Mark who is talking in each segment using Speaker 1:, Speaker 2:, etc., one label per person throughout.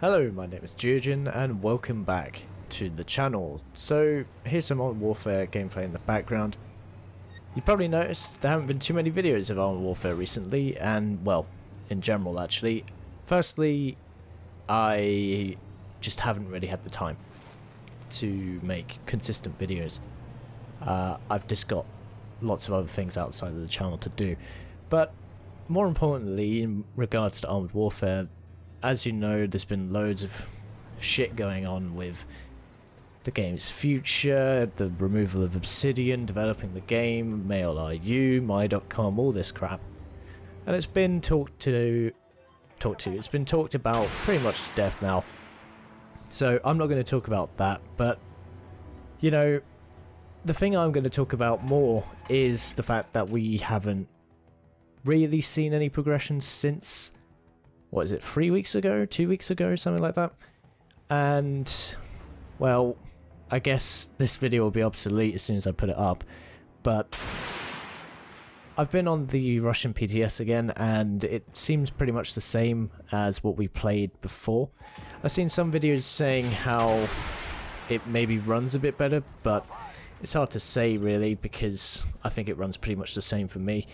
Speaker 1: Hello, my name is Geogen and welcome back to the channel. So here's some Modern Warfare gameplay in the background. You probably noticed there haven't been too many videos of Modern Warfare recently, and well, in general actually. Firstly, I just haven't really had the time to make consistent videos. I've just got lots of other things outside of the channel to do. But more importantly, in regards to Armored Warfare, as you know, there's been loads of shit going on with the game's future, the removal of Obsidian, developing the game, Mail.ru, My.com, all this crap. And it's been it's been talked about pretty much to death now. So I'm not going to talk about that, but you know, the thing I'm going to talk about more is the fact that we haven't really seen any progression since, what is it, 3 weeks ago, 2 weeks ago, something like that. And, well, I guess this video will be obsolete as soon as I put it up, but I've been on the Russian PTS again, and it seems pretty much the same as what we played before. I've seen some videos saying how it maybe runs a bit better, but it's hard to say really, because I think it runs pretty much the same for me.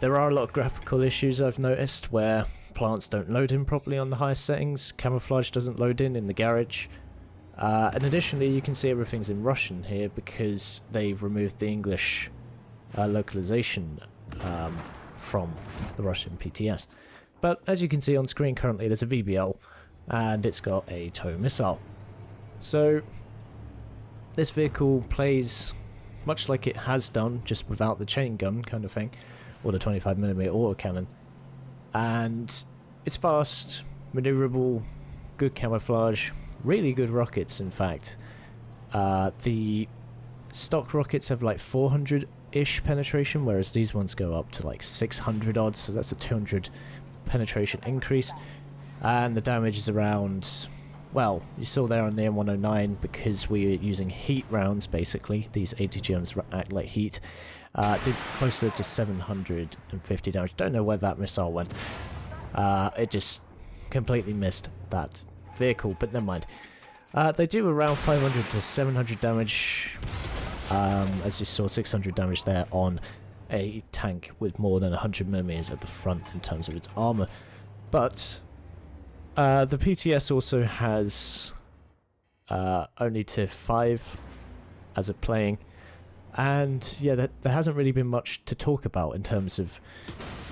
Speaker 1: There are a lot of graphical issues I've noticed, where plants don't load in properly on the highest settings, camouflage doesn't load in the garage, and additionally you can see everything's in Russian here because they've removed the English localization from the Russian PTS. But as you can see on screen currently, there's a VBL and it's got a tow missile. So this vehicle plays much like it has done, just without the chain gun kind of thing, or the 25mm autocannon. And it's fast, maneuverable, good camouflage, really good rockets in fact. The stock rockets have like 400-ish penetration, whereas these ones go up to like 600 odd, so that's a 200 penetration increase. And the damage is around, well, you saw there on the M109, because we're using heat rounds basically, these ATGMs act like heat. Did closer to 750 damage. Don't know where that missile went. It just completely missed that vehicle, but never mind. They do around 500 to 700 damage, as you saw, 600 damage there on a tank with more than 100mm at the front in terms of its armor. But the PTS also has only tier 5 as of playing. And yeah, there hasn't really been much to talk about in terms of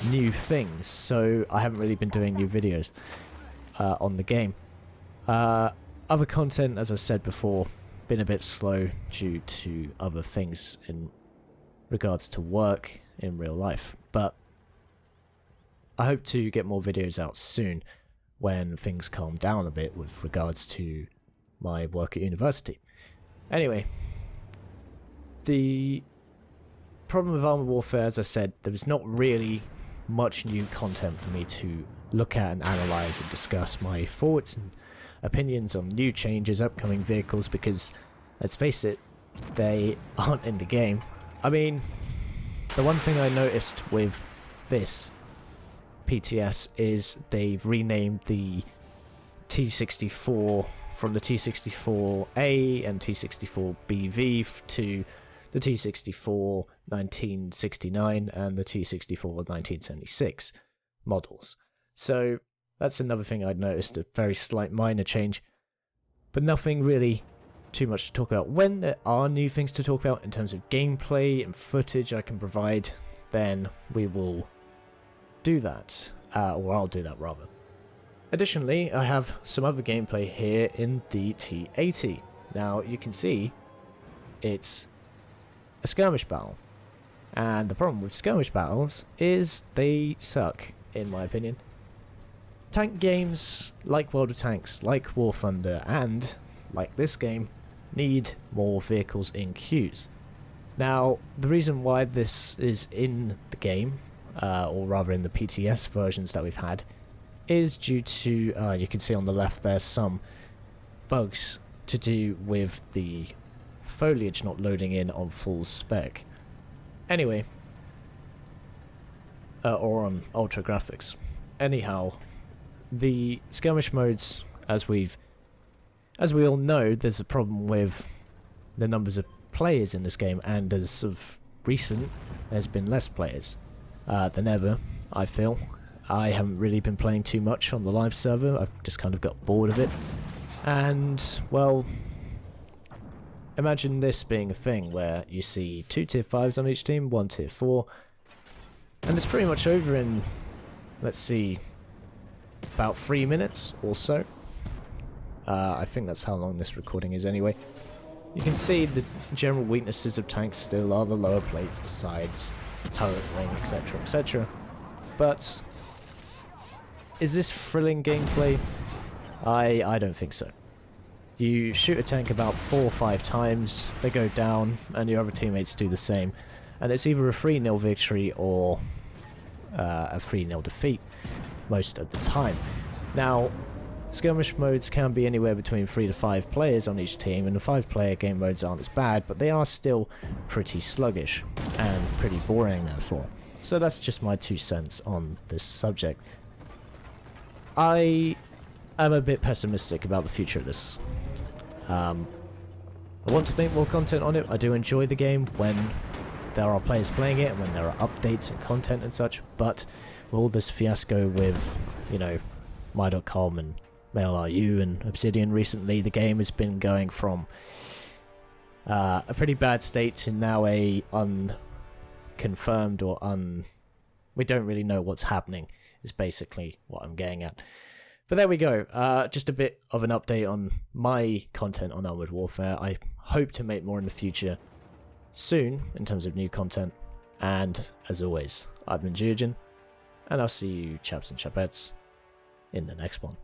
Speaker 1: new things, so I haven't really been doing new videos on the game. Other content, as I said before, been a bit slow due to other things in regards to work in real life, but I hope to get more videos out soon when things calm down a bit with regards to my work at university. Anyway, the problem with Armored Warfare, as I said, there is not really much new content for me to look at and analyse and discuss my thoughts and opinions on new changes, upcoming vehicles, because, let's face it, they aren't in the game. I mean, the one thing I noticed with this PTS is they've renamed the T64 from the T64A and T64BV to the T64 1969 and the T64 1976 models. So that's another thing I'd noticed, a very slight minor change, but nothing really too much to talk about. When there are new things to talk about in terms of gameplay and footage I can provide, then we will do that, or I'll do that rather. Additionally, I have some other gameplay here in the T80. Now you can see it's a skirmish battle, and the problem with skirmish battles is they suck, in my opinion. Tank games, like World of Tanks, like War Thunder, and like this game, need more vehicles in queues. Now, the reason why this is in the game, or rather in the PTS versions that we've had, is due to, you can see on the left there's some bugs to do with the foliage not loading in on full spec. Anyway, or on ultra graphics. Anyhow, the skirmish modes as we all know, there's a problem with the numbers of players in this game, and as of recent, there's been less players than ever, I feel. I haven't really been playing too much on the live server. I've just kind of got bored of it. And, well, imagine this being a thing where you see 2 tier 5s on each team, 1 tier 4, and it's pretty much over in, let's see, about 3 minutes or so. I think that's how long this recording is anyway. You can see the general weaknesses of tanks still are the lower plates, the sides, turret ring, etc, etc. But is this thrilling gameplay? I don't think so. You shoot a tank about 4 or 5 times, they go down, and your other teammates do the same. And it's either a 3-0 victory or a 3-0 defeat most of the time. Now, skirmish modes can be anywhere between 3 to 5 players on each team, and the 5-player game modes aren't as bad, but they are still pretty sluggish and pretty boring therefore. So that's just my 2 cents on this subject. I am a bit pessimistic about the future of this. I want to make more content on it. I do enjoy the game when there are players playing it and when there are updates and content and such, but with all this fiasco with, you know, my.com and MailRU and Obsidian recently, the game has been going from a pretty bad state to now a unconfirmed or we don't really know what's happening, is basically what I'm getting at. But there we go, just a bit of an update on my content on Armored Warfare. I hope to make more in the future soon in terms of new content, and as always, I've been Geogen, and I'll see you chaps and chapettes in the next one.